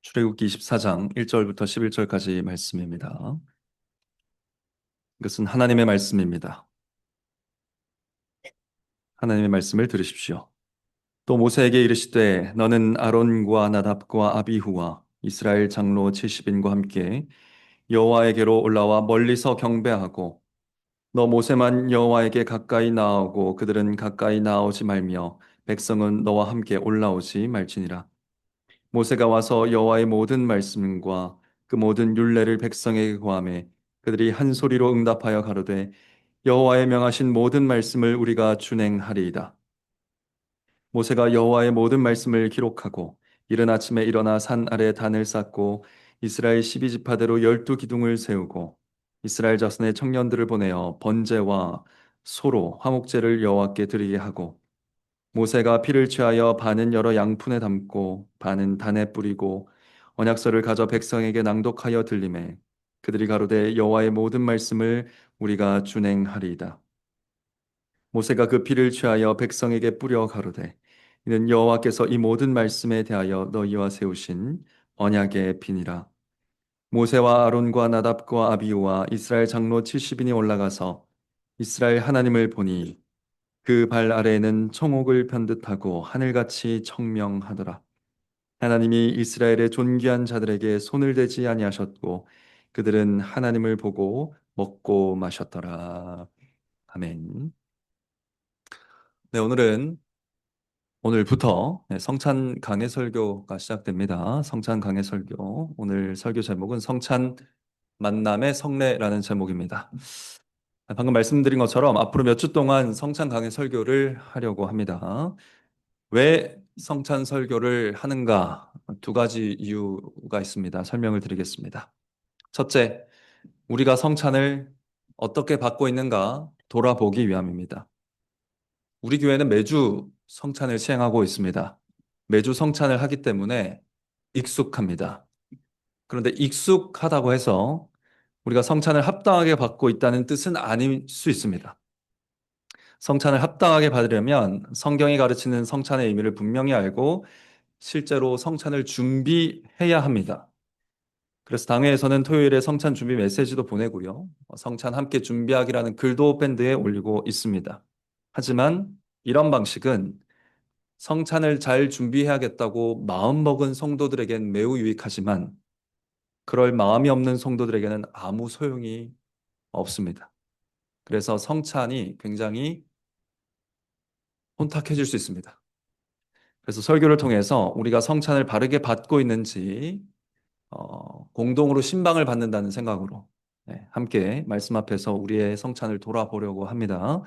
출애굽기 24장 1절부터 11절까지 말씀입니다. 이것은 하나님의 말씀입니다. 하나님의 말씀을 들으십시오. 또 모세에게 이르시되 너는 아론과 나답과 아비후와 이스라엘 장로 70인과 함께 여호와에게로 올라와 멀리서 경배하고 너 모세만 여호와에게 가까이 나아오고 그들은 가까이 나아오지 말며 백성은 너와 함께 올라오지 말지니라. 모세가 와서 여호와의 모든 말씀과 그 모든 율례를 백성에게 고하매 그들이 한 소리로 응답하여 가로되 여호와의 명하신 모든 말씀을 우리가 준행하리이다. 모세가 여호와의 모든 말씀을 기록하고 이른 아침에 일어나 산 아래 단을 쌓고 이스라엘 12지파대로 12기둥을 세우고 이스라엘 자손의 청년들을 보내어 번제와 소로 화목제를 여호와께 드리게 하고 모세가 피를 취하여 반은 여러 양푼에 담고 반은 단에 뿌리고 언약서를 가져 백성에게 낭독하여 들리매 그들이 가로되 여호와의 모든 말씀을 우리가 준행하리이다. 모세가 그 피를 취하여 백성에게 뿌려 가로되 이는 여호와께서 이 모든 말씀에 대하여 너희와 세우신 언약의 피니라. 모세와 아론과 나답과 아비우와 이스라엘 장로 70인이 올라가서 이스라엘 하나님을 보니 그 발 아래에는 청옥을 편듯하고 하늘같이 청명하더라. 하나님이 이스라엘의 존귀한 자들에게 손을 대지 아니하셨고 그들은 하나님을 보고 먹고 마셨더라. 아멘. 네, 오늘부터 성찬 강해 설교가 시작됩니다. 성찬 강해 설교. 오늘 설교 제목은 성찬 만남의 성례라는 제목입니다. 방금 말씀드린 것처럼 앞으로 몇 주 동안 성찬 강해 설교를 하려고 합니다. 왜 성찬 설교를 하는가? 두 가지 이유가 있습니다. 설명을 드리겠습니다. 첫째, 우리가 성찬을 어떻게 받고 있는가 돌아보기 위함입니다. 우리 교회는 매주 성찬을 시행하고 있습니다. 매주 성찬을 하기 때문에 익숙합니다. 그런데 익숙하다고 해서 우리가 성찬을 합당하게 받고 있다는 뜻은 아닐 수 있습니다. 성찬을 합당하게 받으려면 성경이 가르치는 성찬의 의미를 분명히 알고 실제로 성찬을 준비해야 합니다. 그래서 당회에서는 토요일에 성찬 준비 메시지도 보내고요. 성찬 함께 준비하기라는 글도 밴드에 올리고 있습니다. 하지만 이런 방식은 성찬을 잘 준비해야겠다고 마음먹은 성도들에겐 매우 유익하지만 그럴 마음이 없는 성도들에게는 아무 소용이 없습니다. 그래서 성찬이 굉장히 혼탁해질 수 있습니다. 그래서 설교를 통해서 우리가 성찬을 바르게 받고 있는지 공동으로 신방을 받는다는 생각으로 함께 말씀 앞에서 우리의 성찬을 돌아보려고 합니다.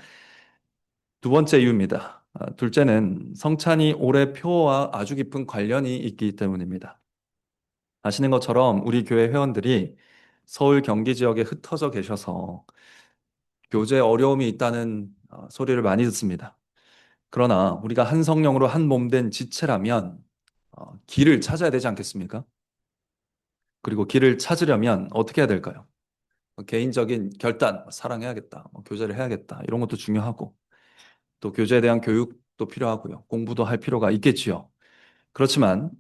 두 번째 이유입니다. 둘째는 성찬이 올해 표와 아주 깊은 관련이 있기 때문입니다. 아시는 것처럼 우리 교회 회원들이 서울 경기 지역에 흩어져 계셔서 교제에 어려움이 있다는 소리를 많이 듣습니다. 그러나 우리가 한 성령으로 한 몸 된 지체라면 길을 찾아야 되지 않겠습니까? 그리고 길을 찾으려면 어떻게 해야 될까요? 개인적인 결단, 사랑해야겠다, 교제를 해야겠다, 이런 것도 중요하고, 또 교제에 대한 교육도 필요하고요. 공부도 할 필요가 있겠지요. 그렇지만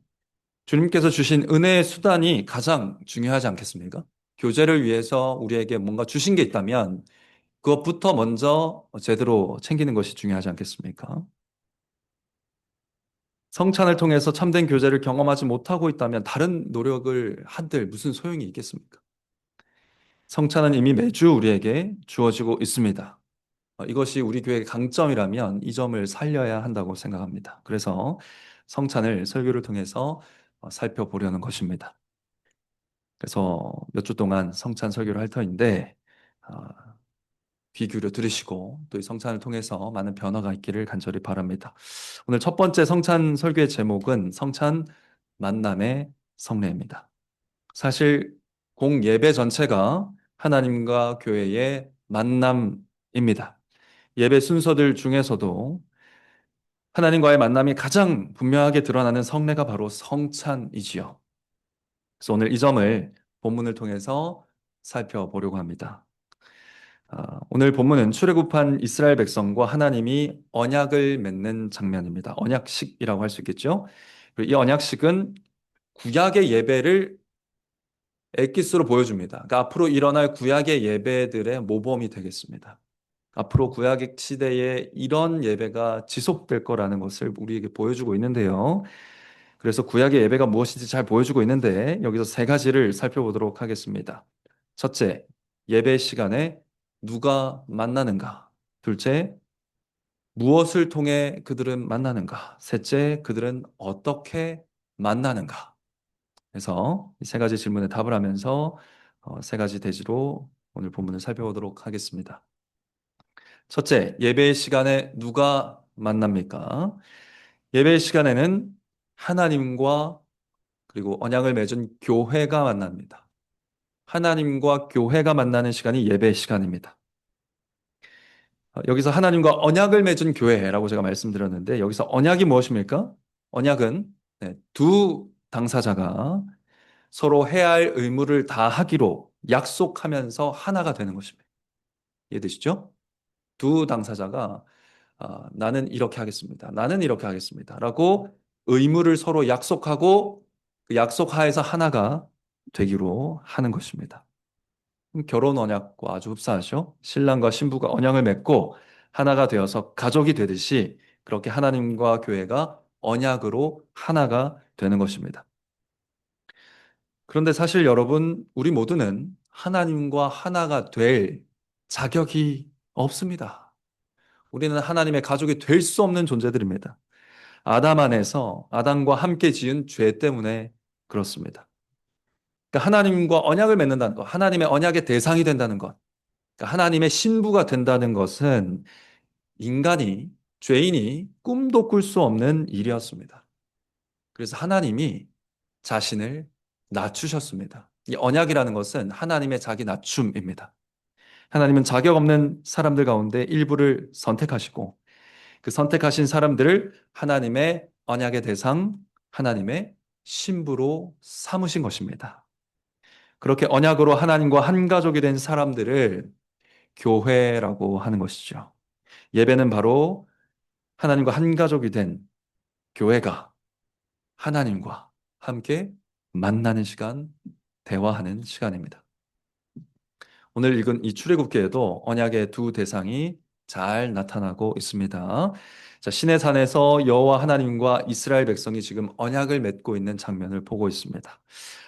주님께서 주신 은혜의 수단이 가장 중요하지 않겠습니까? 교제를 위해서 우리에게 뭔가 주신 게 있다면 그것부터 먼저 제대로 챙기는 것이 중요하지 않겠습니까? 성찬을 통해서 참된 교제를 경험하지 못하고 있다면 다른 노력을 한들 무슨 소용이 있겠습니까? 성찬은 이미 매주 우리에게 주어지고 있습니다. 이것이 우리 교회의 강점이라면 이 점을 살려야 한다고 생각합니다. 그래서 성찬을 설교를 통해서 살펴보려는 것입니다. 그래서 몇 주 동안 성찬 설교를 할 터인데 어, 귀 기울여 들으시고 또 이 성찬을 통해서 많은 변화가 있기를 간절히 바랍니다. 오늘 첫 번째 성찬 설교의 제목은 성찬 만남의 성례입니다. 사실 공예배 전체가 하나님과 교회의 만남입니다. 예배 순서들 중에서도 하나님과의 만남이 가장 분명하게 드러나는 성례가 바로 성찬이지요. 그래서 오늘 이 점을 본문을 통해서 살펴보려고 합니다. 오늘 본문은 출애굽한 이스라엘 백성과 하나님이 언약을 맺는 장면입니다. 언약식이라고 할 수 있겠죠. 그리고 이 언약식은 구약의 예배를 엑기스로 보여줍니다. 그러니까 앞으로 일어날 구약의 예배들의 모범이 되겠습니다. 앞으로 구약 시대에 이런 예배가 지속될 거라는 것을 우리에게 보여주고 있는데요. 그래서 구약의 예배가 무엇인지 잘 보여주고 있는데 여기서 세 가지를 살펴보도록 하겠습니다. 첫째, 예배 시간에 누가 만나는가? 둘째, 무엇을 통해 그들은 만나는가? 셋째, 그들은 어떻게 만나는가? 그래서 이 세 가지 질문에 답을 하면서 세 가지 대지로 오늘 본문을 살펴보도록 하겠습니다. 첫째, 예배 시간에 누가 만납니까? 예배 시간에는 하나님과 그리고 언약을 맺은 교회가 만납니다. 하나님과 교회가 만나는 시간이 예배 시간입니다. 여기서 하나님과 언약을 맺은 교회라고 제가 말씀드렸는데 여기서 언약이 무엇입니까? 언약은 두 당사자가 서로 해야 할 의무를 다 하기로 약속하면서 하나가 되는 것입니다. 이해되시죠? 두 당사자가 나는 이렇게 하겠습니다. 나는 이렇게 하겠습니다. 라고 의무를 서로 약속하고 그 약속하에서 하나가 되기로 하는 것입니다. 결혼 언약과 아주 흡사하죠. 신랑과 신부가 언약을 맺고 하나가 되어서 가족이 되듯이 그렇게 하나님과 교회가 언약으로 하나가 되는 것입니다. 그런데 사실 여러분, 우리 모두는 하나님과 하나가 될 자격이 없습니다. 우리는 하나님의 가족이 될 수 없는 존재들입니다. 아담 안에서 아담과 함께 지은 죄 때문에 그렇습니다. 그러니까 하나님과 언약을 맺는다는 것, 하나님의 언약의 대상이 된다는 것, 그러니까 하나님의 신부가 된다는 것은 인간이, 죄인이 꿈도 꿀 수 없는 일이었습니다. 그래서 하나님이 자신을 낮추셨습니다. 이 언약이라는 것은 하나님의 자기 낮춤입니다. 하나님은 자격 없는 사람들 가운데 일부를 선택하시고 그 선택하신 사람들을 하나님의 언약의 대상, 하나님의 신부로 삼으신 것입니다. 그렇게 언약으로 하나님과 한 가족이 된 사람들을 교회라고 하는 것이죠. 예배는 바로 하나님과 한 가족이 된 교회가 하나님과 함께 만나는 시간, 대화하는 시간입니다. 오늘 읽은 이 출애굽기에도 언약의 두 대상이 잘 나타나고 있습니다. 자, 시내 산에서 여호와 하나님과 이스라엘 백성이 지금 언약을 맺고 있는 장면을 보고 있습니다.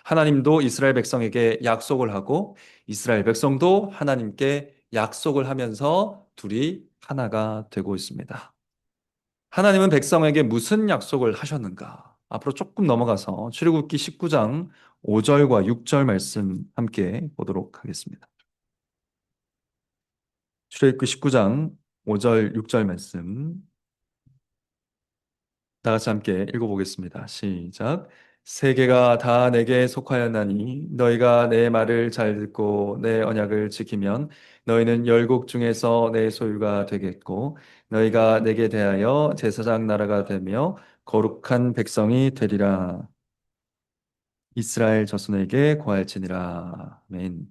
하나님도 이스라엘 백성에게 약속을 하고 이스라엘 백성도 하나님께 약속을 하면서 둘이 하나가 되고 있습니다. 하나님은 백성에게 무슨 약속을 하셨는가? 앞으로 조금 넘어가서 출애굽기 19장 5절과 6절 말씀 함께 보도록 하겠습니다. 출애굽기 19장 5절 6절 말씀 다 같이 함께 읽어보겠습니다. 시작. 세계가 다 내게 속하였나니 너희가 내 말을 잘 듣고 내 언약을 지키면 너희는 열국 중에서 내 소유가 되겠고 너희가 내게 대하여 제사장 나라가 되며 거룩한 백성이 되리라. 이스라엘 자손에게 고할지니라. 아멘.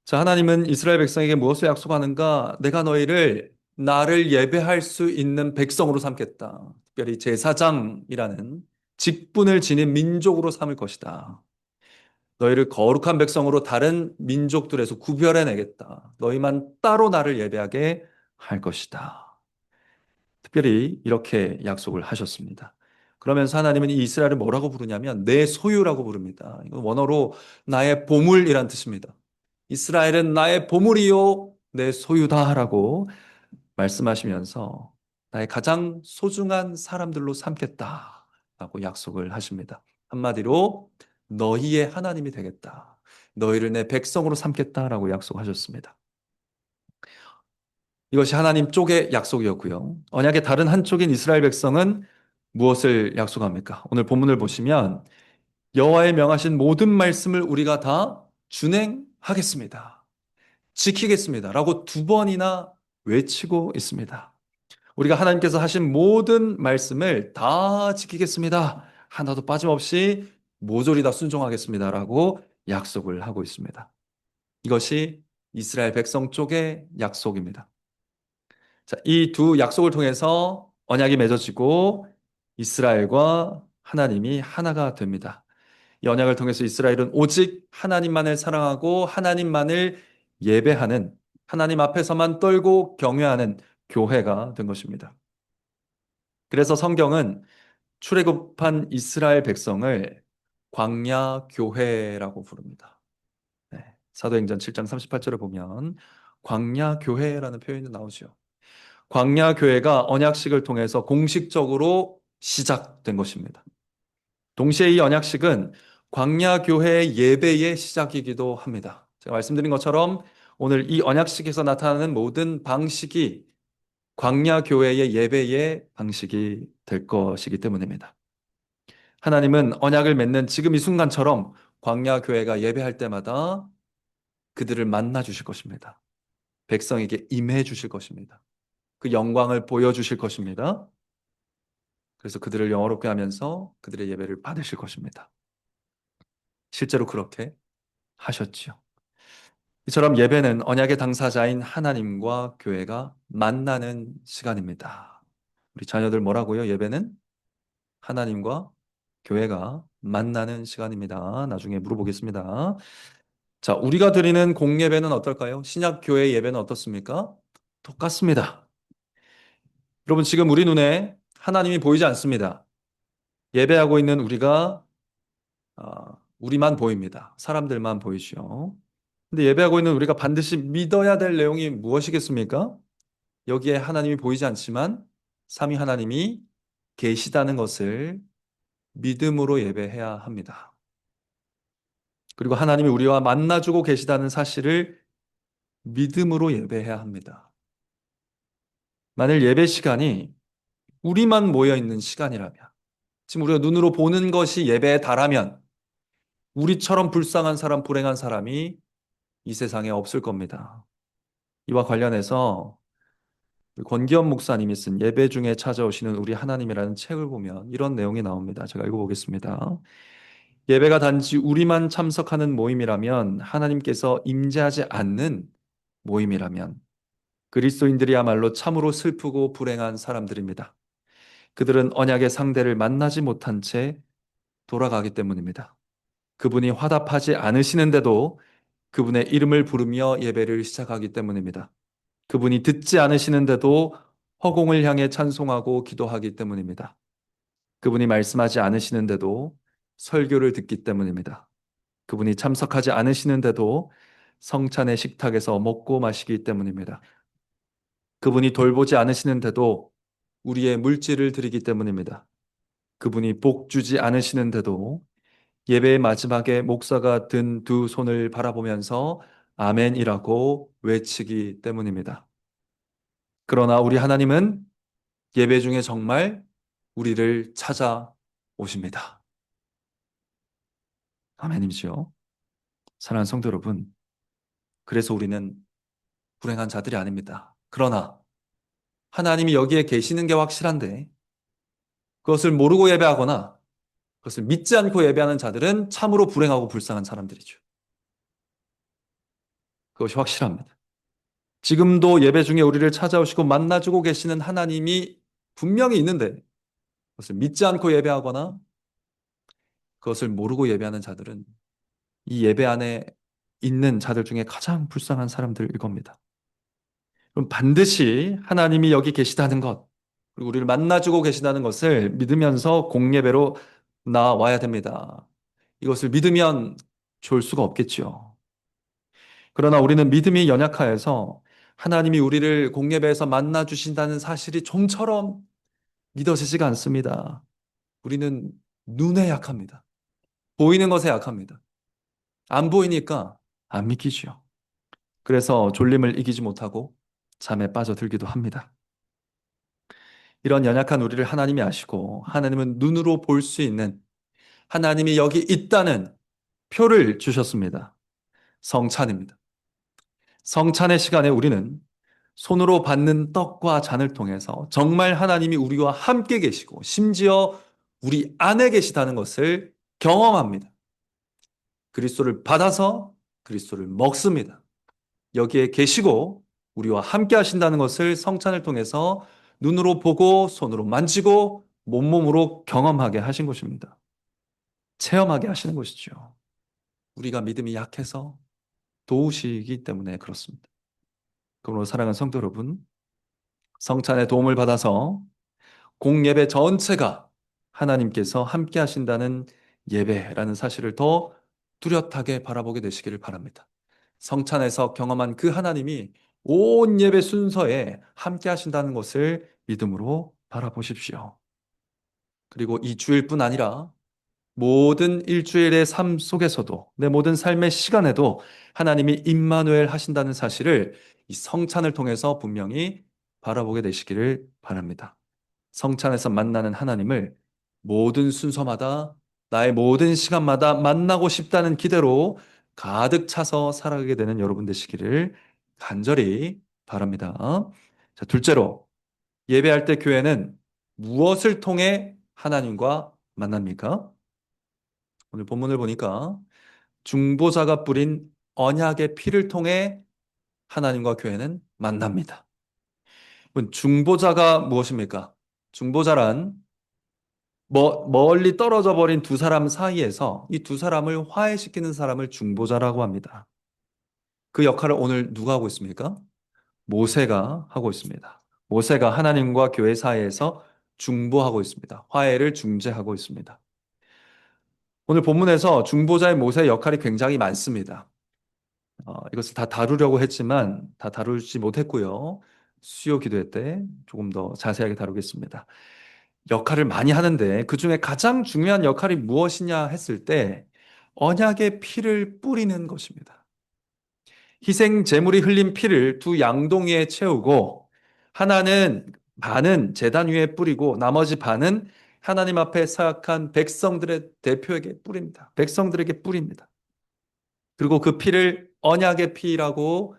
자, 하나님은 이스라엘 백성에게 무엇을 약속하는가? 내가 너희를 나를 예배할 수 있는 백성으로 삼겠다. 특별히 제사장이라는 직분을 지닌 민족으로 삼을 것이다. 너희를 거룩한 백성으로 다른 민족들에서 구별해내겠다. 너희만 따로 나를 예배하게 할 것이다. 특별히 이렇게 약속을 하셨습니다. 그러면서 하나님은 이 이스라엘을 뭐라고 부르냐면 내 소유라고 부릅니다. 이건 원어로 나의 보물이란 뜻입니다. 이스라엘은 나의 보물이요, 내 소유다라고 말씀하시면서 나의 가장 소중한 사람들로 삼겠다라고 약속을 하십니다. 한마디로 너희의 하나님이 되겠다. 너희를 내 백성으로 삼겠다라고 약속하셨습니다. 이것이 하나님 쪽의 약속이었고요. 언약의 다른 한쪽인 이스라엘 백성은 무엇을 약속합니까? 오늘 본문을 보시면 여호와의 명하신 모든 말씀을 우리가 다 준행하겠습니다. 지키겠습니다. 라고 두 번이나 외치고 있습니다. 우리가 하나님께서 하신 모든 말씀을 다 지키겠습니다. 하나도 빠짐없이 모조리 다 순종하겠습니다. 라고 약속을 하고 있습니다. 이것이 이스라엘 백성 쪽의 약속입니다. 자, 이 두 약속을 통해서 언약이 맺어지고 이스라엘과 하나님이 하나가 됩니다. 이 언약을 통해서 이스라엘은 오직 하나님만을 사랑하고 하나님만을 예배하는, 하나님 앞에서만 떨고 경외하는 교회가 된 것입니다. 그래서 성경은 출애굽한 이스라엘 백성을 광야 교회라고 부릅니다. 네, 사도행전 7장 38절에 보면 광야 교회라는 표현이 나오죠. 광야 교회가 언약식을 통해서 공식적으로 시작된 것입니다. 동시에 이 언약식은 광야 교회의 예배의 시작이기도 합니다. 제가 말씀드린 것처럼 오늘 이 언약식에서 나타나는 모든 방식이 광야 교회의 예배의 방식이 될 것이기 때문입니다. 하나님은 언약을 맺는 지금 이 순간처럼 광야 교회가 예배할 때마다 그들을 만나 주실 것입니다. 백성에게 임해 주실 것입니다. 그 영광을 보여주실 것입니다. 그래서 그들을 영화롭게 하면서 그들의 예배를 받으실 것입니다. 실제로 그렇게 하셨지요. 이처럼 예배는 언약의 당사자인 하나님과 교회가 만나는 시간입니다. 우리 자녀들 뭐라고요? 예배는 하나님과 교회가 만나는 시간입니다. 나중에 물어보겠습니다. 자, 우리가 드리는 공예배는 어떨까요? 신약 교회 예배는 어떻습니까? 똑같습니다. 여러분, 지금 우리 눈에 하나님이 보이지 않습니다. 예배하고 있는 우리가 우리만 보입니다. 사람들만 보이죠. 근데 예배하고 있는 우리가 반드시 믿어야 될 내용이 무엇이겠습니까? 여기에 하나님이 보이지 않지만 삼위 하나님이 계시다는 것을 믿음으로 예배해야 합니다. 그리고 하나님이 우리와 만나주고 계시다는 사실을 믿음으로 예배해야 합니다. 만일 예배 시간이 우리만 모여 있는 시간이라면, 지금 우리가 눈으로 보는 것이 예배에 달하면 우리처럼 불쌍한 사람, 불행한 사람이 이 세상에 없을 겁니다. 이와 관련해서 권기현 목사님이 쓴 예배 중에 찾아오시는 우리 하나님이라는 책을 보면 이런 내용이 나옵니다. 제가 읽어보겠습니다. 예배가 단지 우리만 참석하는 모임이라면, 하나님께서 임재하지 않는 모임이라면 그리스도인들이야말로 참으로 슬프고 불행한 사람들입니다. 그들은 언약의 상대를 만나지 못한 채 돌아가기 때문입니다. 그분이 화답하지 않으시는데도 그분의 이름을 부르며 예배를 시작하기 때문입니다. 그분이 듣지 않으시는데도 허공을 향해 찬송하고 기도하기 때문입니다. 그분이 말씀하지 않으시는데도 설교를 듣기 때문입니다. 그분이 참석하지 않으시는데도 성찬의 식탁에서 먹고 마시기 때문입니다. 그분이 돌보지 않으시는데도 우리의 물질을 드리기 때문입니다. 그분이 복 주지 않으시는데도 예배의 마지막에 목사가 든 두 손을 바라보면서 아멘이라고 외치기 때문입니다. 그러나 우리 하나님은 예배 중에 정말 우리를 찾아오십니다. 아멘이죠. 사랑하는 성도 여러분, 그래서 우리는 불행한 자들이 아닙니다. 그러나 하나님이 여기에 계시는 게 확실한데 그것을 모르고 예배하거나 그것을 믿지 않고 예배하는 자들은 참으로 불행하고 불쌍한 사람들이죠. 그것이 확실합니다. 지금도 예배 중에 우리를 찾아오시고 만나주고 계시는 하나님이 분명히 있는데 그것을 믿지 않고 예배하거나 그것을 모르고 예배하는 자들은 이 예배 안에 있는 자들 중에 가장 불쌍한 사람들일 겁니다. 그럼 반드시 하나님이 여기 계시다는 것, 그리고 우리를 만나주고 계시다는 것을 믿으면서 공예배로 나와야 됩니다. 이것을 믿으면 좋을 수가 없겠죠. 그러나 우리는 믿음이 연약하여서 하나님이 우리를 공예배에서 만나주신다는 사실이 좀처럼 믿어지지가 않습니다. 우리는 눈에 약합니다. 보이는 것에 약합니다. 안 보이니까 안 믿기죠. 그래서 졸림을 이기지 못하고 잠에 빠져들기도 합니다. 이런 연약한 우리를 하나님이 아시고 하나님은 눈으로 볼 수 있는, 하나님이 여기 있다는 표를 주셨습니다. 성찬입니다. 성찬의 시간에 우리는 손으로 받는 떡과 잔을 통해서 정말 하나님이 우리와 함께 계시고 심지어 우리 안에 계시다는 것을 경험합니다. 그리스도를 받아서 그리스도를 먹습니다. 여기에 계시고 우리와 함께 하신다는 것을 성찬을 통해서 눈으로 보고 손으로 만지고 몸몸으로 경험하게 하신 것입니다. 체험하게 하시는 것이죠. 우리가 믿음이 약해서 도우시기 때문에 그렇습니다. 그러므로 사랑하는 성도 여러분, 성찬의 도움을 받아서 공예배 전체가 하나님께서 함께 하신다는 예배라는 사실을 더 뚜렷하게 바라보게 되시기를 바랍니다. 성찬에서 경험한 그 하나님이 온 예배 순서에 함께 하신다는 것을 믿음으로 바라보십시오. 그리고 이 주일뿐 아니라 모든 일주일의 삶 속에서도 내 모든 삶의 시간에도 하나님이 임마누엘 하신다는 사실을 이 성찬을 통해서 분명히 바라보게 되시기를 바랍니다. 성찬에서 만나는 하나님을 모든 순서마다 나의 모든 시간마다 만나고 싶다는 기대로 가득 차서 살아가게 되는 여러분 되시기를 간절히 바랍니다. 자, 둘째로 예배할 때 교회는 무엇을 통해 하나님과 만납니까? 오늘 본문을 보니까 중보자가 뿌린 언약의 피를 통해 하나님과 교회는 만납니다. 중보자가 무엇입니까? 중보자란 멀리 떨어져 버린 두 사람 사이에서 이 두 사람을 화해시키는 사람을 중보자라고 합니다. 그 역할을 오늘 누가 하고 있습니까? 모세가 하고 있습니다. 모세가 하나님과 교회 사이에서 중보하고 있습니다. 화해를 중재하고 있습니다. 오늘 본문에서 중보자의 모세의 역할이 굉장히 많습니다. 이것을 다 다루려고 했지만 다 다루지 못했고요. 수요 기도회 때 조금 더 자세하게 다루겠습니다. 역할을 많이 하는데 그 중에 가장 중요한 역할이 무엇이냐 했을 때 언약의 피를 뿌리는 것입니다. 희생 제물이 흘린 피를 두 양동이에 채우고 하나는 반은 제단 위에 뿌리고 나머지 반은 하나님 앞에 사역한 백성들의 대표에게 뿌립니다. 백성들에게 뿌립니다. 그리고 그 피를 언약의 피라고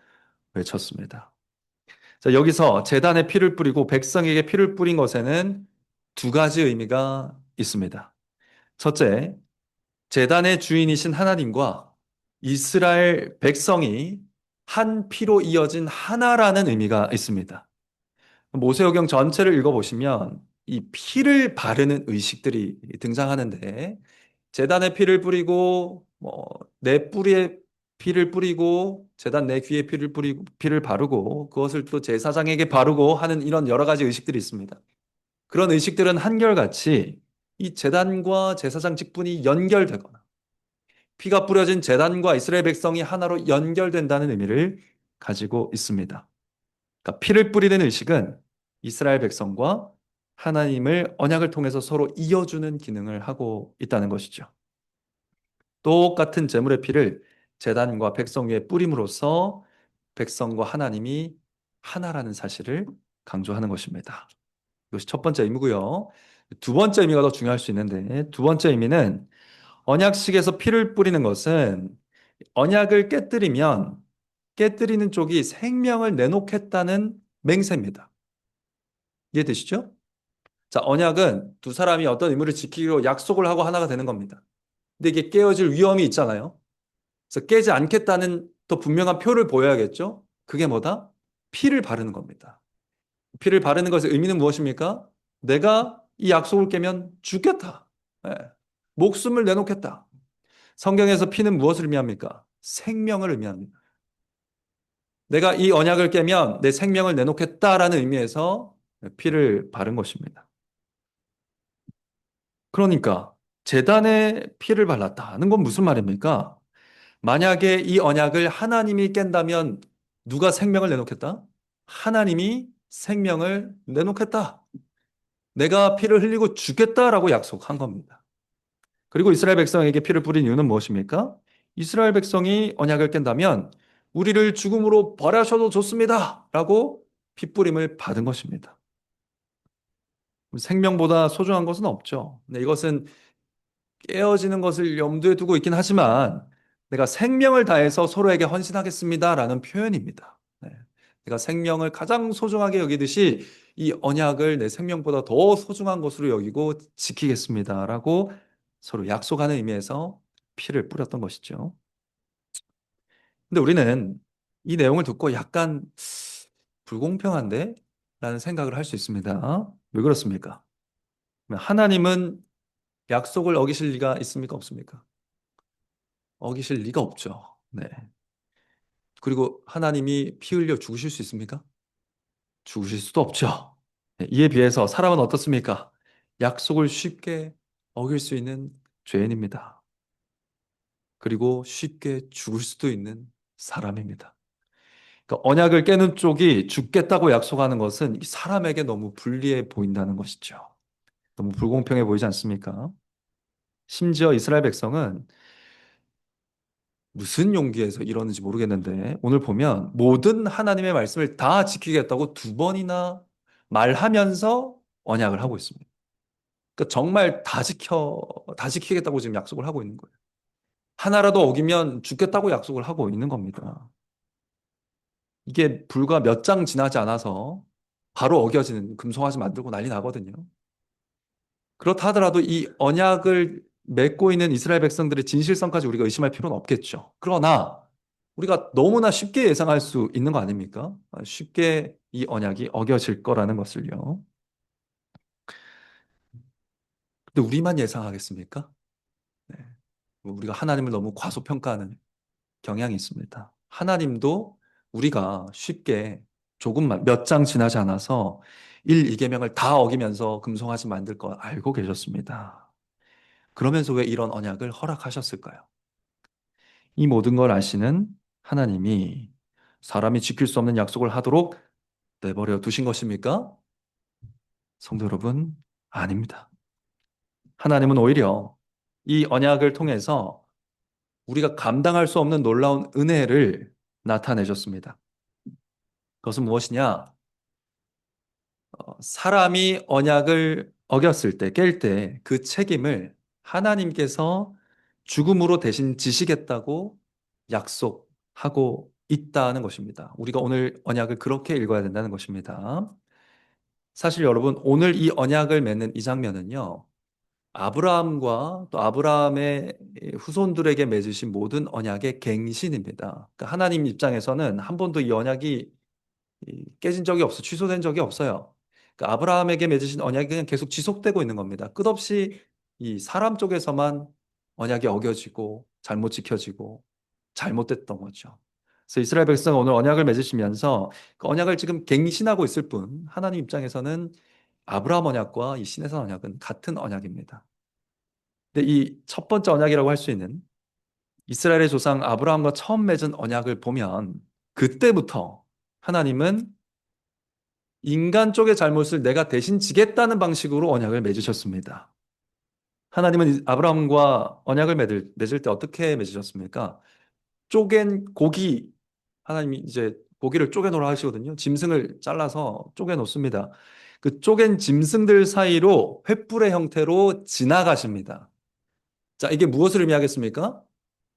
외쳤습니다. 자, 여기서 제단에 피를 뿌리고 백성에게 피를 뿌린 것에는 두 가지 의미가 있습니다. 첫째, 제단의 주인이신 하나님과 이스라엘 백성이 한 피로 이어진 하나라는 의미가 있습니다. 모세오경 전체를 읽어보시면 이 피를 바르는 의식들이 등장하는데 제단에 피를 뿌리고 내 뿌리에 피를 뿌리고 제단 내 귀에 피를 뿌리고 피를 바르고 그것을 또 제사장에게 바르고 하는 이런 여러 가지 의식들이 있습니다. 그런 의식들은 한결같이 이 제단과 제사장 직분이 연결되거나 피가 뿌려진 제단과 이스라엘 백성이 하나로 연결된다는 의미를 가지고 있습니다. 그러니까 피를 뿌리는 의식은 이스라엘 백성과 하나님을 언약을 통해서 서로 이어주는 기능을 하고 있다는 것이죠. 똑같은 제물의 피를 제단과 백성 위에 뿌림으로써 백성과 하나님이 하나라는 사실을 강조하는 것입니다. 이것이 첫 번째 의미고요. 두 번째 의미가 더 중요할 수 있는데 두 번째 의미는 언약식에서 피를 뿌리는 것은 언약을 깨뜨리는 쪽이 생명을 내놓겠다는 맹세입니다. 이해되시죠? 자, 언약은 두 사람이 어떤 의무를 지키기로 약속을 하고 하나가 되는 겁니다. 근데 이게 깨어질 위험이 있잖아요. 그래서 깨지 않겠다는 더 분명한 표를 보여야겠죠? 그게 뭐다? 피를 바르는 겁니다. 피를 바르는 것의 의미는 무엇입니까? 내가 이 약속을 깨면 죽겠다. 예. 목숨을 내놓겠다. 성경에서 피는 무엇을 의미합니까? 생명을 의미합니다. 내가 이 언약을 깨면 내 생명을 내놓겠다라는 의미에서 피를 바른 것입니다. 그러니까 제단에 피를 발랐다는 건 무슨 말입니까? 만약에 이 언약을 하나님이 깬다면 누가 생명을 내놓겠다? 하나님이 생명을 내놓겠다. 내가 피를 흘리고 죽겠다라고 약속한 겁니다. 그리고 이스라엘 백성에게 피를 뿌린 이유는 무엇입니까? 이스라엘 백성이 언약을 깬다면 우리를 죽음으로 벌하셔도 좋습니다. 라고 핏부림을 받은 것입니다. 생명보다 소중한 것은 없죠. 네, 이것은 깨어지는 것을 염두에 두고 있긴 하지만 내가 생명을 다해서 서로에게 헌신하겠습니다라는 표현입니다. 네. 내가 생명을 가장 소중하게 여기듯이 이 언약을 내 생명보다 더 소중한 것으로 여기고 지키겠습니다라고 서로 약속하는 의미에서 피를 뿌렸던 것이죠. 근데 우리는 이 내용을 듣고 약간 불공평한데? 라는 생각을 할 수 있습니다. 왜 그렇습니까? 하나님은 약속을 어기실 리가 있습니까? 없습니까? 어기실 리가 없죠. 네. 그리고 하나님이 피 흘려 죽으실 수 있습니까? 죽으실 수도 없죠. 네, 이에 비해서 사람은 어떻습니까? 약속을 쉽게 어길 수 있는 죄인입니다. 그리고 쉽게 죽을 수도 있는 사람입니다. 그러니까 언약을 깨는 쪽이 죽겠다고 약속하는 것은 이 사람에게 너무 불리해 보인다는 것이죠. 너무 불공평해 보이지 않습니까? 심지어 이스라엘 백성은 무슨 용기에서 이러는지 모르겠는데 오늘 보면 모든 하나님의 말씀을 다 지키겠다고 두 번이나 말하면서 언약을 하고 있습니다. 그러니까 정말 다 지키겠다고 지금 약속을 하고 있는 거예요. 하나라도 어기면 죽겠다고 약속을 하고 있는 겁니다. 이게 불과 몇 장 지나지 않아서 바로 어겨지는 금송아지 만들고 난리 나거든요. 그렇다 하더라도 이 언약을 맺고 있는 이스라엘 백성들의 진실성까지 우리가 의심할 필요는 없겠죠. 그러나 우리가 너무나 쉽게 예상할 수 있는 거 아닙니까? 쉽게 이 언약이 어겨질 거라는 것을요. 근데 우리만 예상하겠습니까? 네. 우리가 하나님을 너무 과소평가하는 경향이 있습니다. 하나님도 우리가 쉽게 조금만 몇 장 지나지 않아서 2계명을 다 어기면서 금송아지 만들 거 알고 계셨습니다. 그러면서 왜 이런 언약을 허락하셨을까요? 이 모든 걸 아시는 하나님이 사람이 지킬 수 없는 약속을 하도록 내버려 두신 것입니까? 성도 여러분, 아닙니다. 하나님은 오히려 이 언약을 통해서 우리가 감당할 수 없는 놀라운 은혜를 나타내셨습니다. 그것은 무엇이냐? 사람이 언약을 어겼을 때, 깰 때 그 책임을 하나님께서 죽음으로 대신 지시겠다고 약속하고 있다는 것입니다. 우리가 오늘 언약을 그렇게 읽어야 된다는 것입니다. 사실 여러분, 오늘 이 언약을 맺는 이 장면은요, 아브라함과 또 아브라함의 후손들에게 맺으신 모든 언약의 갱신입니다. 그러니까 하나님 입장에서는 한 번도 이 언약이 깨진 적이 없어, 취소된 적이 없어요. 그러니까 아브라함에게 맺으신 언약이 그냥 계속 지속되고 있는 겁니다. 끝없이 이 사람 쪽에서만 언약이 어겨지고 잘못 지켜지고 잘못됐던 거죠. 그래서 이스라엘 백성은 오늘 언약을 맺으시면서 그 언약을 지금 갱신하고 있을 뿐 하나님 입장에서는 아브라함 언약과 이 시내산 언약은 같은 언약입니다. 근데 이 첫 번째 언약이라고 할 수 있는 이스라엘의 조상 아브라함과 처음 맺은 언약을 보면 그때부터 하나님은 인간 쪽의 잘못을 내가 대신 지겠다는 방식으로 언약을 맺으셨습니다. 하나님은 아브라함과 언약을 맺을 때 어떻게 맺으셨습니까? 쪼갠 고기, 하나님이 이제 고기를 쪼개놓으라 하시거든요. 짐승을 잘라서 쪼개놓습니다. 그 쪼갠 짐승들 사이로 횃불의 형태로 지나가십니다. 자, 이게 무엇을 의미하겠습니까?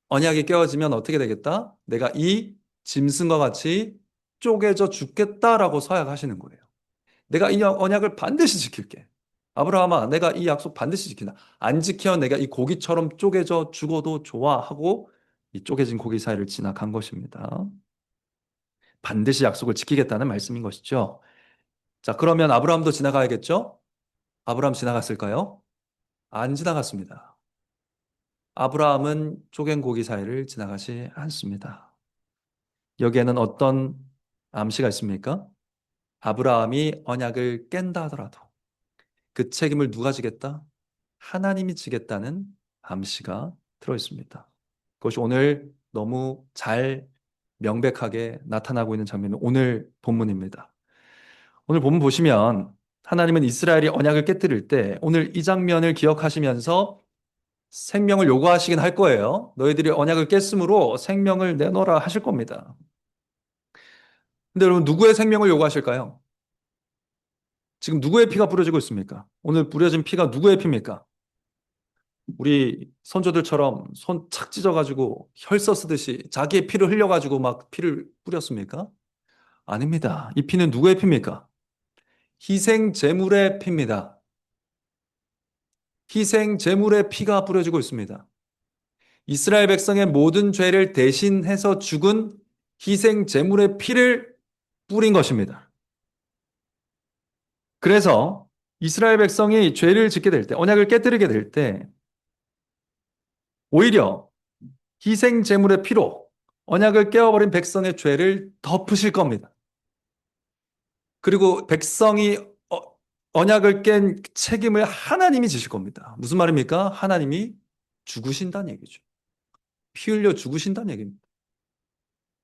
언약이 깨어지면 어떻게 되겠다? 내가 이 짐승과 같이 쪼개져 죽겠다라고 서약하시는 거예요. 내가 이 언약을 반드시 지킬게. 아브라함아, 내가 이 약속 반드시 지킨다. 안 지켜 내가 이 고기처럼 쪼개져 죽어도 좋아 하고 이 쪼개진 고기 사이를 지나간 것입니다. 반드시 약속을 지키겠다는 말씀인 것이죠. 자, 그러면 아브라함도 지나가야겠죠? 아브라함 지나갔을까요? 안 지나갔습니다. 아브라함은 쪼갠 고기 사이를 지나가지 않습니다. 여기에는 어떤 암시가 있습니까? 아브라함이 언약을 깬다 하더라도 그 책임을 누가 지겠다? 하나님이 지겠다는 암시가 들어 있습니다. 그것이 오늘 너무 잘 명백하게 나타나고 있는 장면은 오늘 본문입니다. 오늘 본문 보시면 하나님은 이스라엘이 언약을 깨뜨릴 때 오늘 이 장면을 기억하시면서 생명을 요구하시긴 할 거예요. 너희들이 언약을 깼으므로 생명을 내놓으라 하실 겁니다. 근데 여러분 누구의 생명을 요구하실까요? 지금 누구의 피가 뿌려지고 있습니까? 오늘 뿌려진 피가 누구의 피입니까? 우리 선조들처럼 손 착 찢어가지고 혈서 쓰듯이 자기의 피를 흘려가지고 막 피를 뿌렸습니까? 아닙니다. 이 피는 누구의 피입니까? 희생 제물의 피입니다. 희생 제물의 피가 뿌려지고 있습니다. 이스라엘 백성의 모든 죄를 대신해서 죽은 희생 제물의 피를 뿌린 것입니다. 그래서 이스라엘 백성이 죄를 짓게 될 때, 언약을 깨뜨리게 될 때, 오히려 희생 제물의 피로 언약을 깨어버린 백성의 죄를 덮으실 겁니다. 그리고 백성이 언약을 깬 책임을 하나님이 지실 겁니다. 무슨 말입니까? 하나님이 죽으신다는 얘기죠. 피 흘려 죽으신다는 얘기입니다.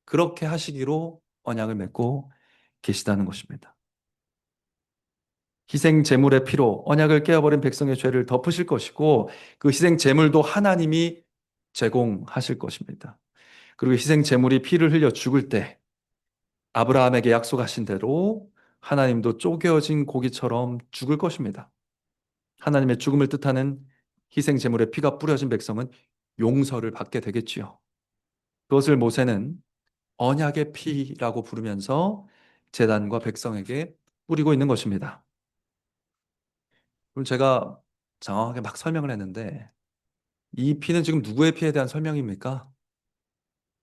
그렇게 하시기로 언약을 맺고 계시다는 것입니다. 희생 제물의 피로 언약을 깨어버린 백성의 죄를 덮으실 것이고 그 희생 제물도 하나님이 제공하실 것입니다. 그리고 희생 제물이 피를 흘려 죽을 때 아브라함에게 약속하신 대로 하나님도 쪼개어진 고기처럼 죽을 것입니다. 하나님의 죽음을 뜻하는 희생 제물의 피가 뿌려진 백성은 용서를 받게 되겠지요. 그것을 모세는 언약의 피라고 부르면서 제단과 백성에게 뿌리고 있는 것입니다. 그럼 제가 장황하게 막 설명을 했는데 이 피는 지금 누구의 피에 대한 설명입니까?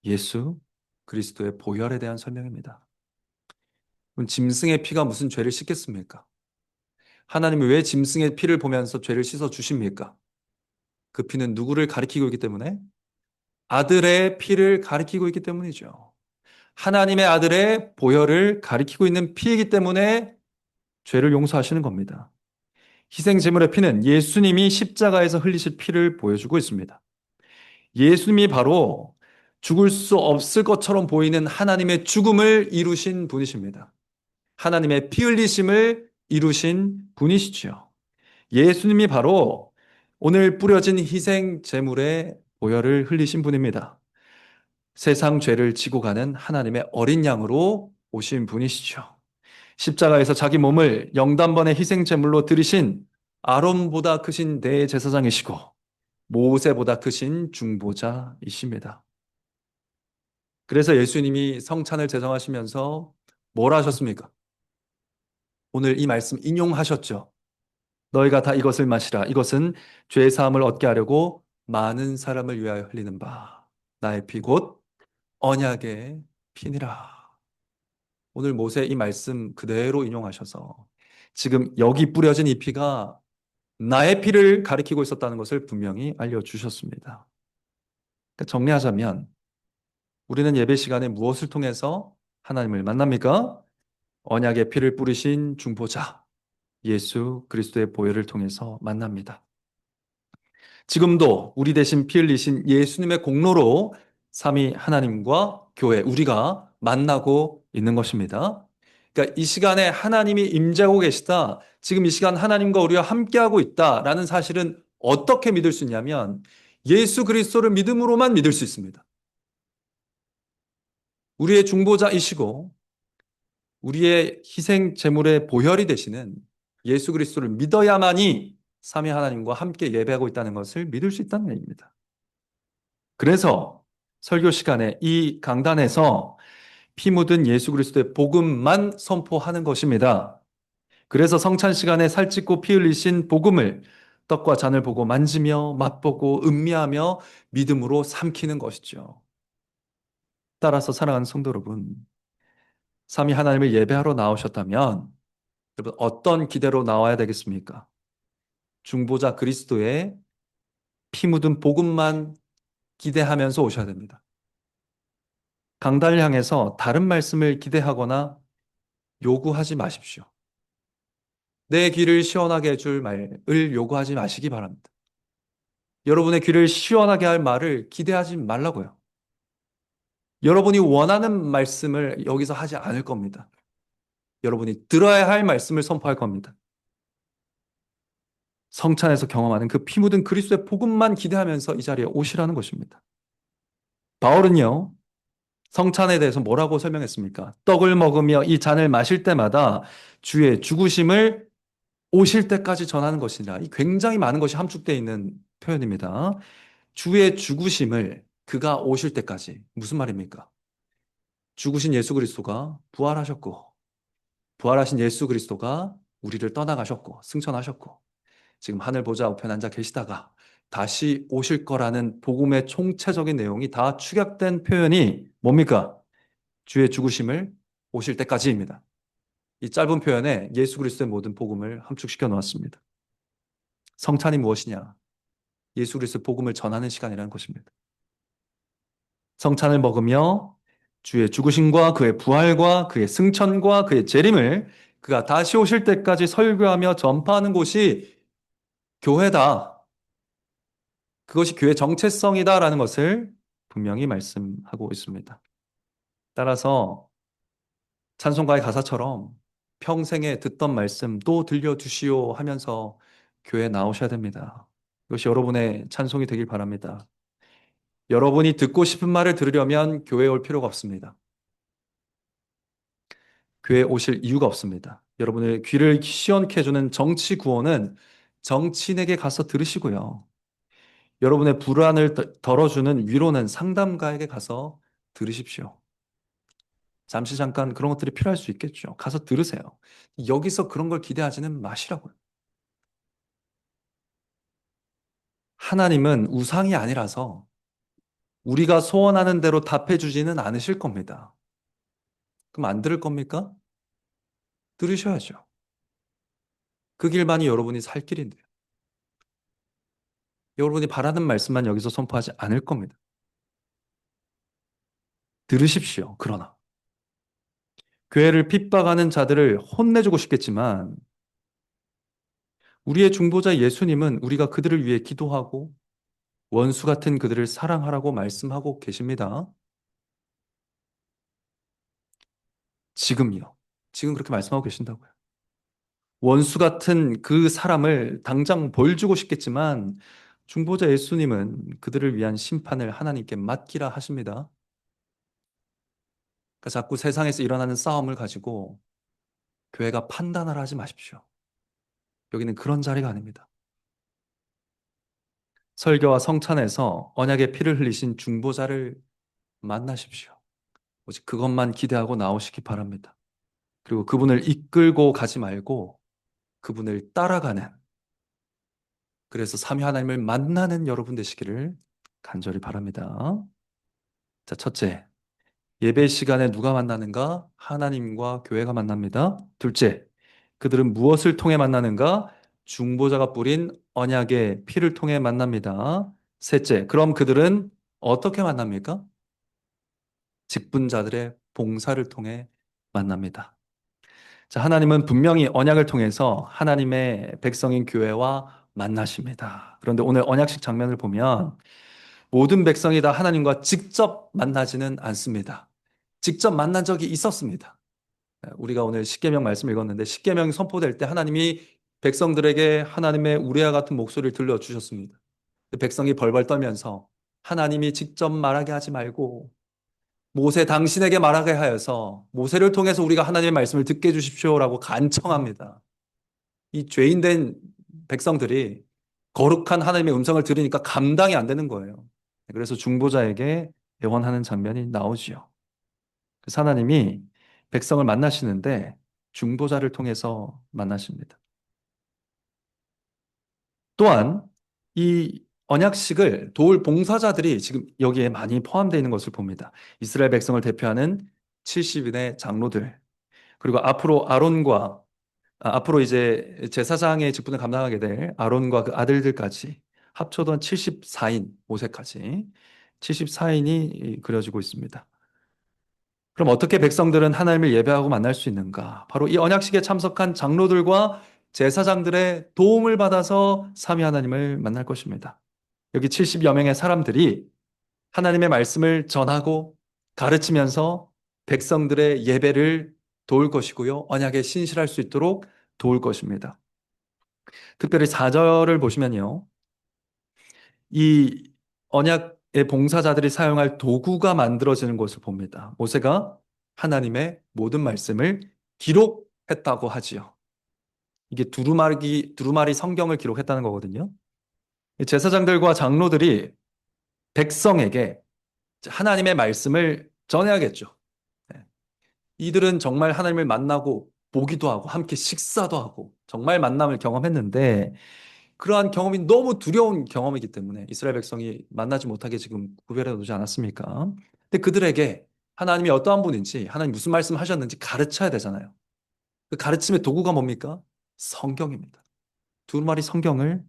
예수 그리스도의 보혈에 대한 설명입니다. 그럼 짐승의 피가 무슨 죄를 씻겠습니까? 하나님이 왜 짐승의 피를 보면서 죄를 씻어 주십니까? 그 피는 누구를 가리키고 있기 때문에? 아들의 피를 가리키고 있기 때문이죠. 하나님의 아들의 보혈을 가리키고 있는 피이기 때문에 죄를 용서하시는 겁니다. 희생 제물의 피는 예수님이 십자가에서 흘리실 피를 보여주고 있습니다. 예수님이 바로 죽을 수 없을 것처럼 보이는 하나님의 죽음을 이루신 분이십니다. 하나님의 피 흘리심을 이루신 분이시죠. 예수님이 바로 오늘 뿌려진 희생 제물의 보혈을 흘리신 분입니다. 세상 죄를 지고 가는 하나님의 어린 양으로 오신 분이시죠. 십자가에서 자기 몸을 영단번의 희생 제물로 드리신 아론보다 크신 대제사장이시고 모세보다 크신 중보자이십니다. 그래서 예수님이 성찬을 제정하시면서 뭘 하셨습니까? 오늘 이 말씀 인용하셨죠. 너희가 다 이것을 마시라. 이것은 죄 사함을 얻게 하려고 많은 사람을 위하여 흘리는 바 나의 피 곧 언약의 피니라. 오늘 모세 이 말씀 그대로 인용하셔서 지금 여기 뿌려진 이 피가 나의 피를 가리키고 있었다는 것을 분명히 알려주셨습니다. 그러니까 정리하자면 우리는 예배 시간에 무엇을 통해서 하나님을 만납니까? 언약의 피를 뿌리신 중보자 예수 그리스도의 보혈을 통해서 만납니다. 지금도 우리 대신 피 흘리신 예수님의 공로로 삼위 하나님과 교회, 우리가 만나고 있는 것입니다. 그러니까 이 시간에 하나님이 임재하고 계시다. 지금 이 시간 하나님과 우리와 함께하고 있다라는 사실은 어떻게 믿을 수 있냐면 예수 그리스도를 믿음으로만 믿을 수 있습니다. 우리의 중보자이시고 우리의 희생 제물의 보혈이 되시는 예수 그리스도를 믿어야만이 삼위 하나님과 함께 예배하고 있다는 것을 믿을 수 있다는 얘기입니다. 그래서 설교 시간에 이 강단에서 피 묻은 예수 그리스도의 복음만 선포하는 것입니다. 그래서 성찬 시간에 살찌고 피 흘리신 복음을 떡과 잔을 보고 만지며 맛보고 음미하며 믿음으로 삼키는 것이죠. 따라서 사랑하는 성도 여러분, 삼위 하나님을 예배하러 나오셨다면 여러분 어떤 기대로 나와야 되겠습니까? 중보자 그리스도의 피 묻은 복음만 기대하면서 오셔야 됩니다. 강단을 향해서 다른 말씀을 기대하거나 요구하지 마십시오. 내 귀를 시원하게 해줄 말을 요구하지 마시기 바랍니다. 여러분의 귀를 시원하게 할 말을 기대하지 말라고요. 여러분이 원하는 말씀을 여기서 하지 않을 겁니다. 여러분이 들어야 할 말씀을 선포할 겁니다. 성찬에서 경험하는 그 피 묻은 그리스도의 복음만 기대하면서 이 자리에 오시라는 것입니다. 바울은요, 성찬에 대해서 뭐라고 설명했습니까? 떡을 먹으며 이 잔을 마실 때마다 주의 죽으심을 오실 때까지 전하는 것이라. 이 굉장히 많은 것이 함축되어 있는 표현입니다. 주의 죽으심을 그가 오실 때까지. 무슨 말입니까? 죽으신 예수 그리스도가 부활하셨고, 부활하신 예수 그리스도가 우리를 떠나가셨고, 승천하셨고, 지금 하늘 보좌 우편에 앉아 계시다가 다시 오실 거라는 복음의 총체적인 내용이 다 축약된 표현이 뭡니까? 주의 죽으심을 오실 때까지입니다. 이 짧은 표현에 예수 그리스도의 모든 복음을 함축시켜 놓았습니다. 성찬이 무엇이냐? 예수 그리스도의 복음을 전하는 시간이라는 것입니다. 성찬을 먹으며 주의 죽으심과 그의 부활과 그의 승천과 그의 재림을 그가 다시 오실 때까지 설교하며 전파하는 곳이 교회다. 그것이 교회 정체성이다라는 것을 분명히 말씀하고 있습니다. 따라서 찬송가의 가사처럼 평생에 듣던 말씀 또 들려주시오 하면서 교회에 나오셔야 됩니다. 이것이 여러분의 찬송이 되길 바랍니다. 여러분이 듣고 싶은 말을 들으려면 교회에 올 필요가 없습니다. 교회에 오실 이유가 없습니다. 여러분의 귀를 시원케 해주는 정치 구호는 정치인에게 가서 들으시고요. 여러분의 불안을 덜어주는 위로는 상담가에게 가서 들으십시오. 잠시 잠깐 그런 것들이 필요할 수 있겠죠. 가서 들으세요. 여기서 그런 걸 기대하지는 마시라고요. 하나님은 우상이 아니라서 우리가 소원하는 대로 답해주지는 않으실 겁니다. 그럼 안 들을 겁니까? 들으셔야죠. 그 길만이 여러분이 살 길인데요. 여러분이 바라는 말씀만 여기서 선포하지 않을 겁니다. 들으십시오. 그러나 교회를 핍박하는 자들을 혼내주고 싶겠지만 우리의 중보자 예수님은 우리가 그들을 위해 기도하고 원수 같은 그들을 사랑하라고 말씀하고 계십니다. 지금요. 지금 그렇게 말씀하고 계신다고요. 원수 같은 그 사람을 당장 벌 주고 싶겠지만 중보자 예수님은 그들을 위한 심판을 하나님께 맡기라 하십니다. 그러니까 자꾸 세상에서 일어나는 싸움을 가지고 교회가 판단하라 하지 마십시오. 여기는 그런 자리가 아닙니다. 설교와 성찬에서 언약의 피를 흘리신 중보자를 만나십시오. 오직 그것만 기대하고 나오시기 바랍니다. 그리고 그분을 이끌고 가지 말고 그분을 따라가는, 그래서 삼위 하나님을 만나는 여러분 되시기를 간절히 바랍니다. 자, 첫째, 예배 시간에 누가 만나는가? 하나님과 교회가 만납니다. 둘째, 그들은 무엇을 통해 만나는가? 중보자가 뿌린 언약의 피를 통해 만납니다. 셋째, 그럼 그들은 어떻게 만납니까? 직분자들의 봉사를 통해 만납니다. 자, 하나님은 분명히 언약을 통해서 하나님의 백성인 교회와 만나십니다. 그런데 오늘 언약식 장면을 보면 모든 백성이 다 하나님과 직접 만나지는 않습니다. 직접 만난 적이 있었습니다. 우리가 오늘 십계명 말씀 읽었는데 십계명이 선포될 때 하나님이 백성들에게 하나님의 우레와 같은 목소리를 들려주셨습니다. 백성이 벌벌 떨면서 하나님이 직접 말하게 하지 말고 모세 당신에게 말하게 하여서 모세를 통해서 우리가 하나님의 말씀을 듣게 해주십시오라고 간청합니다. 이 죄인된 백성들이 거룩한 하나님의 음성을 들으니까 감당이 안 되는 거예요. 그래서 중보자에게 애원하는 장면이 나오지요. 그래서 하나님이 백성을 만나시는데 중보자를 통해서 만나십니다. 또한 이 언약식을 도울 봉사자들이 지금 여기에 많이 포함되어 있는 것을 봅니다. 이스라엘 백성을 대표하는 70인의 장로들, 그리고 앞으로 이제 제사장의 직분을 감당하게 될 아론과 그 아들들까지 합쳐도 한 74인, 모세까지 74인이 그려지고 있습니다. 그럼 어떻게 백성들은 하나님을 예배하고 만날 수 있는가? 바로 이 언약식에 참석한 장로들과 제사장들의 도움을 받아서 삼위 하나님을 만날 것입니다. 여기 70여 명의 사람들이 하나님의 말씀을 전하고 가르치면서 백성들의 예배를 도울 것이고요. 언약에 신실할 수 있도록 도울 것입니다. 특별히 4절을 보시면요. 이 언약의 봉사자들이 사용할 도구가 만들어지는 것을 봅니다. 모세가 하나님의 모든 말씀을 기록했다고 하지요. 이게 두루마리 성경을 기록했다는 거거든요. 제사장들과 장로들이 백성에게 하나님의 말씀을 전해야겠죠. 네. 이들은 정말 하나님을 만나고 보기도 하고 함께 식사도 하고 정말 만남을 경험했는데 그러한 경험이 너무 두려운 경험이기 때문에 이스라엘 백성이 만나지 못하게 지금 구별해 놓지 않았습니까? 근데 그들에게 하나님이 어떠한 분인지 하나님 무슨 말씀 하셨는지 가르쳐야 되잖아요. 그 가르침의 도구가 뭡니까? 성경입니다. 두루마리 성경을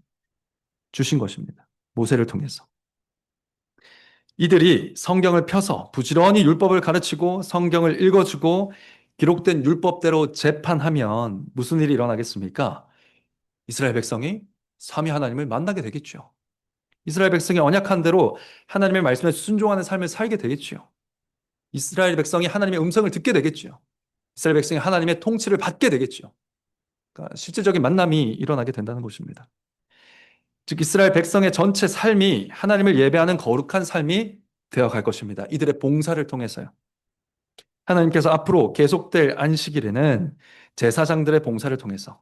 주신 것입니다. 모세를 통해서. 이들이 성경을 펴서 부지런히 율법을 가르치고 성경을 읽어주고 기록된 율법대로 재판하면 무슨 일이 일어나겠습니까? 이스라엘 백성이 삼위 하나님을 만나게 되겠죠. 이스라엘 백성이 언약한 대로 하나님의 말씀에 순종하는 삶을 살게 되겠죠. 이스라엘 백성이 하나님의 음성을 듣게 되겠죠. 이스라엘 백성이 하나님의 통치를 받게 되겠죠. 그러니까 실질적인 만남이 일어나게 된다는 것입니다. 즉 이스라엘 백성의 전체 삶이 하나님을 예배하는 거룩한 삶이 되어갈 것입니다. 이들의 봉사를 통해서요. 하나님께서 앞으로 계속될 안식일에는 제사장들의 봉사를 통해서,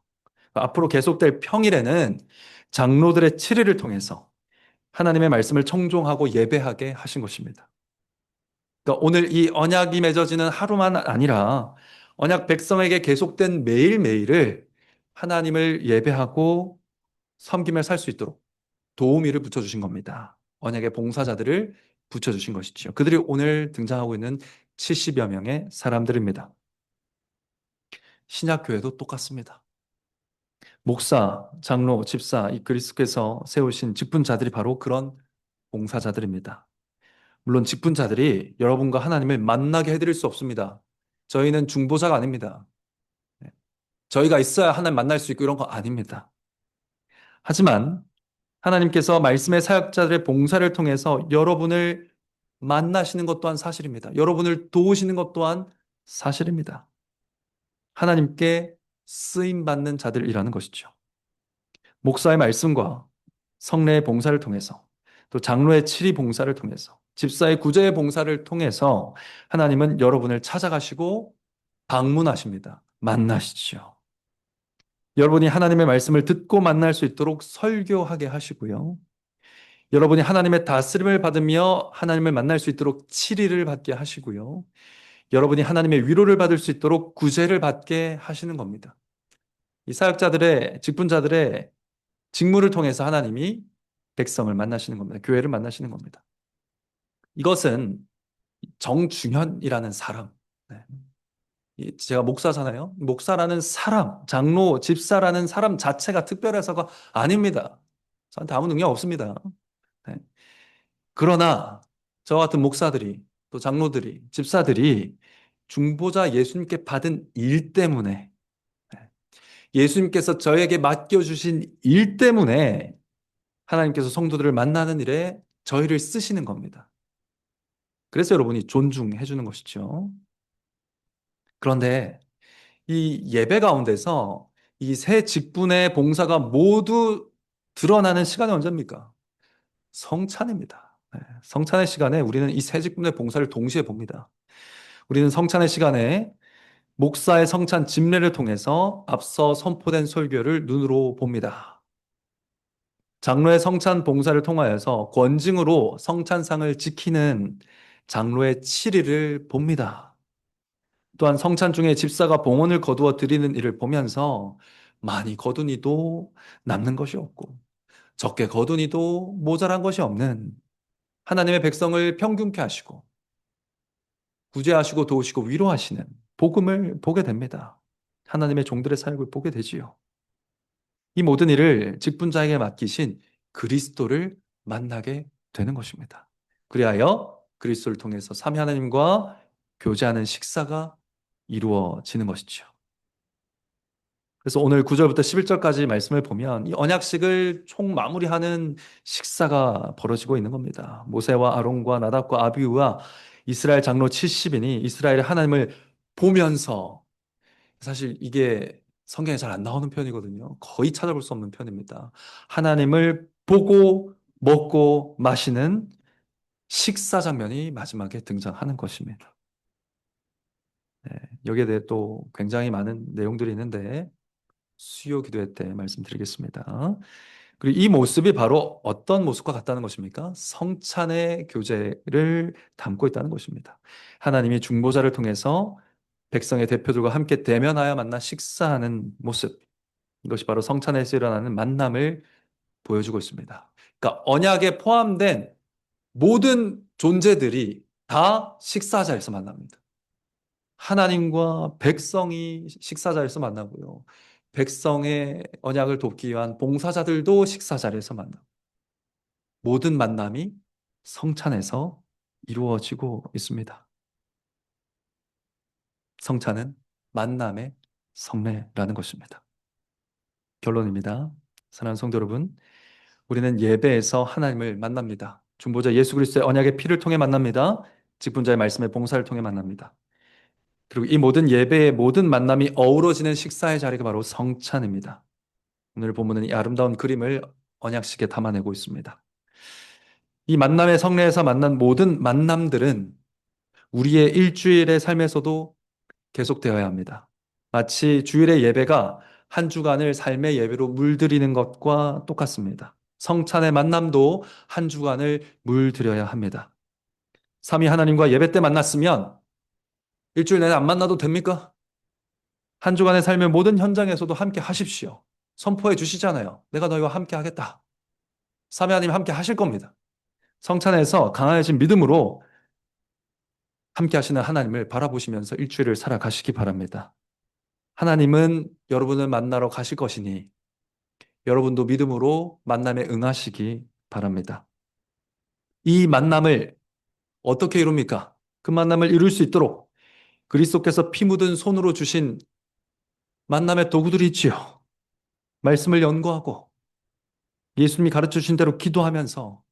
앞으로 계속될 평일에는 장로들의 치리를 통해서 하나님의 말씀을 청종하고 예배하게 하신 것입니다. 그러니까 오늘 이 언약이 맺어지는 하루만 아니라 언약 백성에게 계속된 매일매일을 하나님을 예배하고 섬기며 살 수 있도록 도우미를 붙여주신 겁니다. 언약의 봉사자들을 붙여주신 것이죠. 그들이 오늘 등장하고 있는 70여 명의 사람들입니다. 신약교회도 똑같습니다. 목사, 장로, 집사, 이 그리스도께서 세우신 직분자들이 바로 그런 봉사자들입니다. 물론 직분자들이 여러분과 하나님을 만나게 해드릴 수 없습니다. 저희는 중보자가 아닙니다. 저희가 있어야 하나님 만날 수 있고 이런 거 아닙니다. 하지만 하나님께서 말씀의 사역자들의 봉사를 통해서 여러분을 만나시는 것 또한 사실입니다. 여러분을 도우시는 것 또한 사실입니다. 하나님께 쓰임받는 자들이라는 것이죠. 목사의 말씀과 성례의 봉사를 통해서 또 장로의 치리 봉사를 통해서 집사의 구제의 봉사를 통해서 하나님은 여러분을 찾아가시고 방문하십니다. 만나시죠. 여러분이 하나님의 말씀을 듣고 만날 수 있도록 설교하게 하시고요. 여러분이 하나님의 다스림을 받으며 하나님을 만날 수 있도록 치리를 받게 하시고요. 여러분이 하나님의 위로를 받을 수 있도록 구제를 받게 하시는 겁니다. 이 사역자들의, 직분자들의 직무를 통해서 하나님이 백성을 만나시는 겁니다. 교회를 만나시는 겁니다. 이것은 정중현이라는 사람, 네. 제가 목사잖아요. 목사라는 사람, 장로, 집사라는 사람 자체가 특별해서가 아닙니다. 저한테 아무 능력 없습니다. 네. 그러나 저 같은 목사들이 또 장로들이 집사들이 중보자 예수님께 받은 일 때문에 네. 예수님께서 저에게 맡겨주신 일 때문에 하나님께서 성도들을 만나는 일에 저희를 쓰시는 겁니다. 그래서 여러분이 존중해 주는 것이죠. 그런데 이 예배 가운데서 이 세 직분의 봉사가 모두 드러나는 시간이 언제입니까? 성찬입니다. 네, 성찬의 시간에 우리는 이 세 직분의 봉사를 동시에 봅니다. 우리는 성찬의 시간에 목사의 성찬 집례를 통해서 앞서 선포된 설교를 눈으로 봅니다. 장로의 성찬 봉사를 통하여서 권징으로 성찬상을 지키는 장로의 치리를 봅니다. 또한 성찬 중에 집사가 봉헌을 거두어 드리는 일을 보면서 많이 거둔 이도 남는 것이 없고 적게 거둔 이도 모자란 것이 없는 하나님의 백성을 평균케 하시고 구제하시고 도우시고 위로하시는 복음을 보게 됩니다. 하나님의 종들의 사역을 보게 되지요. 이 모든 일을 직분자에게 맡기신 그리스도를 만나게 되는 것입니다. 그리하여 그리스도를 통해서 삼위 하나님과 교제하는 식사가 이루어지는 것이죠. 그래서 오늘 9절부터 11절까지 말씀을 보면 이 언약식을 총 마무리하는 식사가 벌어지고 있는 겁니다. 모세와 아론과 나답과 아비후와 이스라엘 장로 70인이 이스라엘의 하나님을 보면서, 사실 이게 성경에 잘 안 나오는 편이거든요. 거의 찾아볼 수 없는 편입니다. 하나님을 보고 먹고 마시는 식사 장면이 마지막에 등장하는 것입니다. 네, 여기에 대해 또 굉장히 많은 내용들이 있는데 수요 기도회 때 말씀드리겠습니다. 그리고 이 모습이 바로 어떤 모습과 같다는 것입니까? 성찬의 교제를 담고 있다는 것입니다. 하나님이 중보자를 통해서 백성의 대표들과 함께 대면하여 만나 식사하는 모습. 이것이 바로 성찬에서 일어나는 만남을 보여주고 있습니다. 그러니까 언약에 포함된 모든 존재들이 다 식사 자리에서 만납니다. 하나님과 백성이 식사 자리에서 만나고요. 백성의 언약을 돕기 위한 봉사자들도 식사 자리에서 만나고 모든 만남이 성찬에서 이루어지고 있습니다. 성찬은 만남의 성례라는 것입니다. 결론입니다. 사랑하는 성도 여러분, 우리는 예배에서 하나님을 만납니다. 중보자 예수 그리스도의 언약의 피를 통해 만납니다. 직분자의 말씀의 봉사를 통해 만납니다. 그리고 이 모든 예배의 모든 만남이 어우러지는 식사의 자리가 바로 성찬입니다. 오늘 본문은 이 아름다운 그림을 언약식에 담아내고 있습니다. 이 만남의 성례에서 만난 모든 만남들은 우리의 일주일의 삶에서도 계속되어야 합니다. 마치 주일의 예배가 한 주간을 삶의 예배로 물들이는 것과 똑같습니다. 성찬의 만남도 한 주간을 물들여야 합니다. 삼위 하나님과 예배 때 만났으면 일주일 내내 안 만나도 됩니까? 한 주간의 삶의 모든 현장에서도 함께 하십시오. 선포해 주시잖아요. 내가 너희와 함께 하겠다. 삼위 하나님 함께 하실 겁니다. 성찬에서 강해진 믿음으로 함께 하시는 하나님을 바라보시면서 일주일을 살아가시기 바랍니다. 하나님은 여러분을 만나러 가실 것이니 여러분도 믿음으로 만남에 응하시기 바랍니다. 이 만남을 어떻게 이룹니까? 그 만남을 이룰 수 있도록 그리스도께서 피 묻은 손으로 주신 만남의 도구들이 있지요. 말씀을 연구하고 예수님이 가르쳐 주신 대로 기도하면서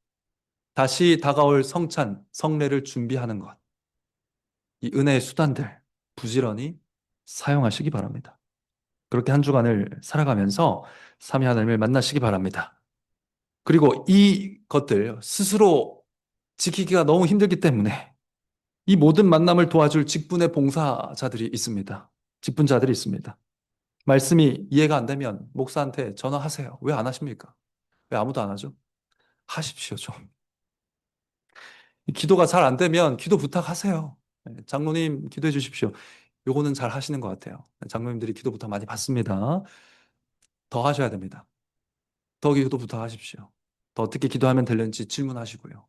다시 다가올 성찬, 성례를 준비하는 것. 이 은혜의 수단들 부지런히 사용하시기 바랍니다. 그렇게 한 주간을 살아가면서 삼위 하나님을 만나시기 바랍니다. 그리고 이 것들 스스로 지키기가 너무 힘들기 때문에 이 모든 만남을 도와줄 직분의 봉사자들이 있습니다. 직분자들이 있습니다. 말씀이 이해가 안 되면 목사한테 전화하세요. 왜 안 하십니까? 왜 아무도 안 하죠? 하십시오, 좀. 기도가 잘 안 되면 기도 부탁하세요. 장로님 기도해 주십시오. 요거는 잘 하시는 것 같아요. 장로님들이 기도 부탁 많이 받습니다. 더 하셔야 됩니다. 더 기도 부탁하십시오. 더 어떻게 기도하면 되는지 질문하시고요.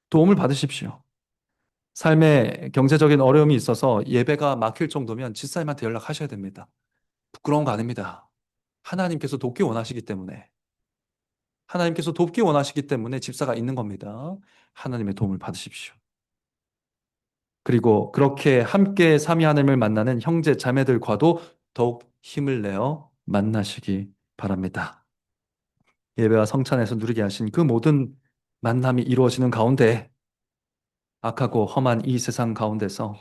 도움을 받으십시오. 삶에 경제적인 어려움이 있어서 예배가 막힐 정도면 집사님한테 연락하셔야 됩니다. 부끄러운 거 아닙니다. 하나님께서 돕기 원하시기 때문에 하나님께서 돕기 원하시기 때문에 집사가 있는 겁니다. 하나님의 도움을 받으십시오. 그리고 그렇게 함께 삼위 하나님을 만나는 형제 자매들과도 더욱 힘을 내어 만나시기 바랍니다. 예배와 성찬에서 누리게 하신 그 모든 만남이 이루어지는 가운데 악하고 험한 이 세상 가운데서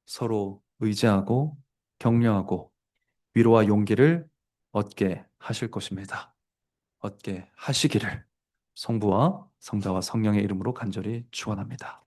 서로 의지하고 격려하고 위로와 용기를 얻게 하실 것입니다. 얻게 하시기를 성부와 성자와 성령의 이름으로 간절히 축원합니다.